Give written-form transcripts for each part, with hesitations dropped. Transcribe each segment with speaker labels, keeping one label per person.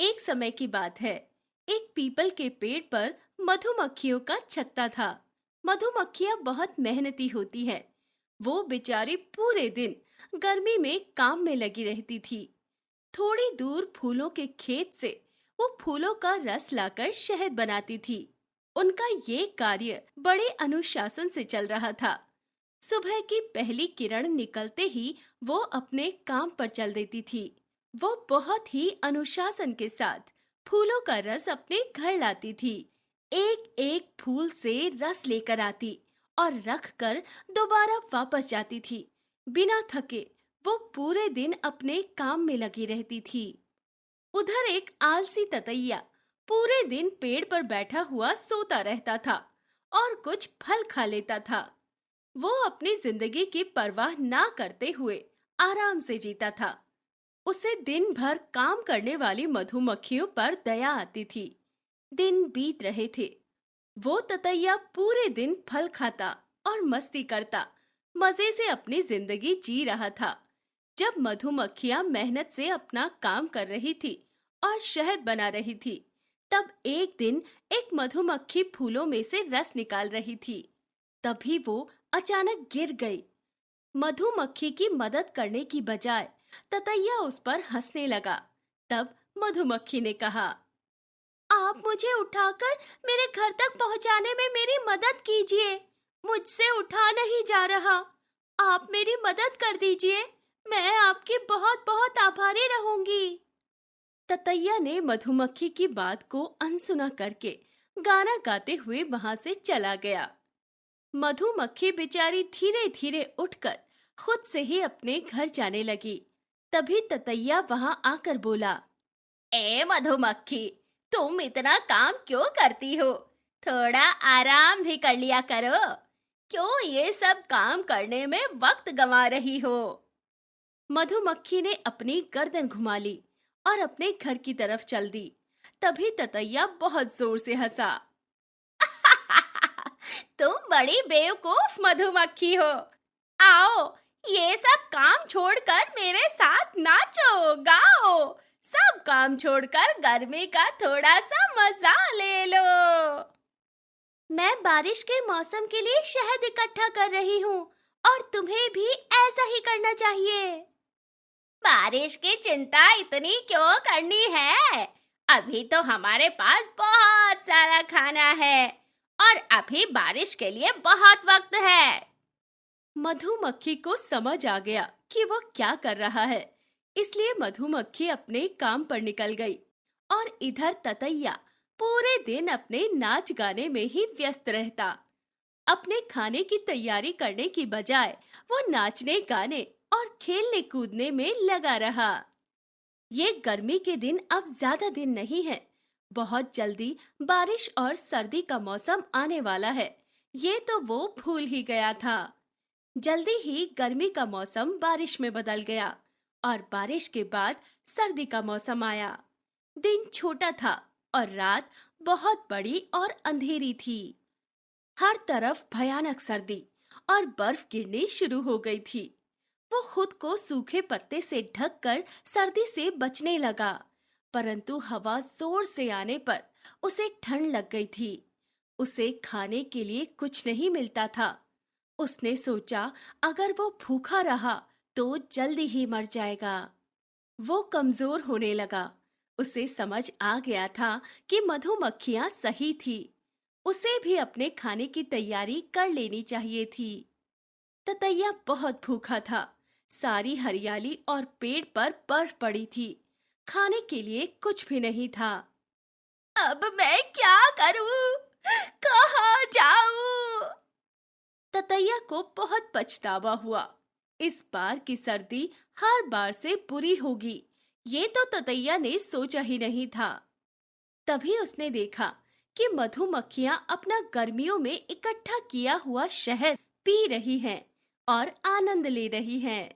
Speaker 1: एक समय की बात है। एक पीपल के पेड़ पर मधुमक्खियों का छत्ता था। मधुमक्खियां बहुत मेहनती होती हैं। वो बेचारी पूरे दिन गर्मी में काम में लगी रहती थी। थोड़ी दूर फूलों के खेत से वो फूलों का रस लाकर शहद बनाती थी। उनका ये कार्य बड़े अनुशासन से चल रहा था। सुबह की पहली किरण निकलते ही वो अपने काम पर चल देती थी। वो बहुत ही अनुशासन के साथ फूलों का रस अपने घर लाती थी। एक एक फूल से रस लेकर आती और रख कर दोबारा वापस जाती थी। बिना थके वो पूरे दिन अपने काम में लगी रहती थी। उधर एक आलसी ततैया पूरे दिन पेड़ पर बैठा हुआ सोता रहता था और कुछ फल खा लेता था। वो अपनी जिंदगी की परवाह ना करते हुए आराम से जीता था। उसे दिन भर काम करने वाली मधुमक्खियों पर दया आती थी। दिन बीत रहे थे। वो ततैया पूरे दिन फल खाता और मस्ती करता मजे से अपनी जिंदगी जी रहा था। जब मधुमक्खियां मेहनत से अपना काम कर रही थी और शहद बना रही थी, तब एक दिन एक मधुमक्खी फूलों में से रस निकाल रही थी। तभी वो अचानक गिर गई। मधुमक्खी की मदद करने की बजाय ततैया उस पर हंसने लगा। तब मधुमक्खी ने कहा, आप मुझे उठाकर मेरे घर तक पहुंचाने में मेरी मदद कीजिए। मुझसे उठा नहीं जा रहा। आप मेरी मदद कर दीजिए। मैं आपकी बहुत बहुत आभारी रहूंगी। ततैया ने मधुमक्खी की बात को अनसुना करके गाना गाते हुए वहां से चला गया। मधुमक्खी बेचारी धीरे धीरे उठकर खुद से ही अपने घर जाने लगी। तभी ततैया वहां आकर बोला, ए मधुमक्खी, तुम इतना काम क्यों करती हो? थोड़ा आराम भी कर लिया करो। क्यों ये सब काम करने में वक्त गंवा रही हो? मधुमक्खी ने अपनी गर्दन घुमा ली और अपने घर की तरफ चल दी। तभी ततैया बहुत जोर से हंसा। तुम बड़ी बेवकूफ मधुमक्खी हो। आओ, ये सब काम छोड़कर मेरे साथ नाचो, गाओ। सब काम छोड़कर गर्मी का थोड़ा सा मजा ले लो। मैं बारिश के मौसम के लिए शहद इकट्ठा कर रही हूँ और तुम्हें भी ऐसा ही करना चाहिए। बारिश की चिंता इतनी क्यों करनी है? अभी तो हमारे पास बहुत सारा खाना है और अभी बारिश के लिए बहुत वक्त है। मधुमक्खी को समझ आ गया कि वो क्या कर रहा है, इसलिए मधुमक्खी अपने काम पर निकल गई और इधर ततैया पूरे दिन अपने नाच गाने में ही व्यस्त रहता। अपने खाने की तैयारी करने की बजाय वो नाचने गाने और खेलने कूदने में लगा रहा। ये गर्मी के दिन अब ज्यादा दिन नहीं है। बहुत जल्दी बारिश और सर्दी का मौसम आने वाला है। ये तो वो भूल ही गया था। जल्दी ही गर्मी का मौसम बारिश में बदल गया और बारिश के बाद सर्दी का मौसम आया। दिन छोटा था और रात बहुत बड़ी और अंधेरी थी। हर तरफ भयानक सर्दी और बर्फ गिरनी शुरू हो गई थी। वो खुद को सूखे पत्ते से ढककर सर्दी से बचने लगा, परंतु हवा जोर से आने पर उसे ठंड लग गई थी। उसे खाने के लिए कुछ नहीं मिलता था। उसने सोचा, अगर वो भूखा रहा तो जल्दी ही मर जाएगा। वो कमजोर होने लगा। उसे समझ आ गया था कि मधुमक्खियां सही थी। उसे भी अपने खाने की तैयारी कर लेनी चाहिए थी। ततैया बहुत भूखा था। सारी हरियाली और पेड़ पर बर्फ पड़ी थी। खाने के लिए कुछ भी नहीं था। अब मैं क्या करूं? कहाँ जाऊं? ततैया को बहुत पछतावा हुआ। इस बार की सर्दी हर बार से बुरी होगी, ये तो ततैया ने सोचा ही नहीं था। तभी उसने देखा कि मधुमक्खियां अपना गर्मियों में इकट्ठा किया हुआ शहद पी रही हैं और आनंद ले रही हैं।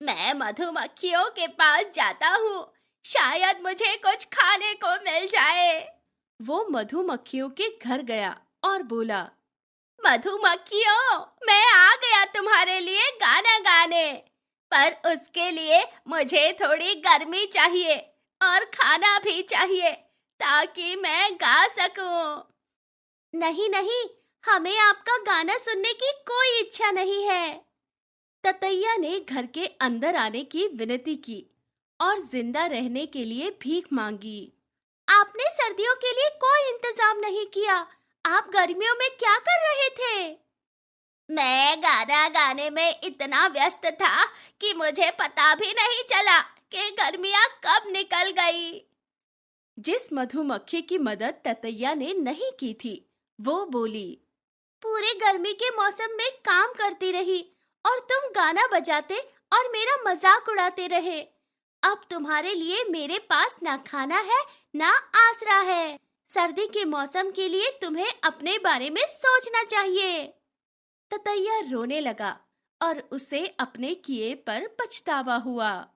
Speaker 1: मैं मधुमक्खियों के पास जाता हूँ, शायद मुझे कुछ खाने को मिल जाए। वो मधुमक्खियों के घर गया और बोला, मधुमक्खियों, मैं आ गया तुम्हारे लिए गाना गाने, पर उसके लिए मुझे थोड़ी गर्मी चाहिए। और खाना भी चाहिए ताकि मैं गा सकूं। नहीं नहीं, हमें आपका गाना सुनने की कोई इच्छा नहीं है। ततैया ने घर के अंदर आने की विनती की और जिंदा रहने के लिए भीख मांगी। आपने सर्दियों के लिए कोई इंतजाम नहीं किया। आप गर्मियों में क्या कर रहे थे? मैं गाना गाने में इतना व्यस्त था कि मुझे पता भी नहीं चला कि गर्मियां कब निकल गई। जिस मधुमक्खी की मदद ततैया ने नहीं की थी, वो बोली, पूरे गर्मी के मौसम में काम करती रही और तुम गाना बजाते और मेरा मजाक उड़ाते रहे। अब तुम्हारे लिए मेरे पास ना खाना है ना आसरा है। सर्दी के मौसम के लिए तुम्हें अपने बारे में सोचना चाहिए। ततैया रोने लगा और उसे अपने किए पर पछतावा हुआ।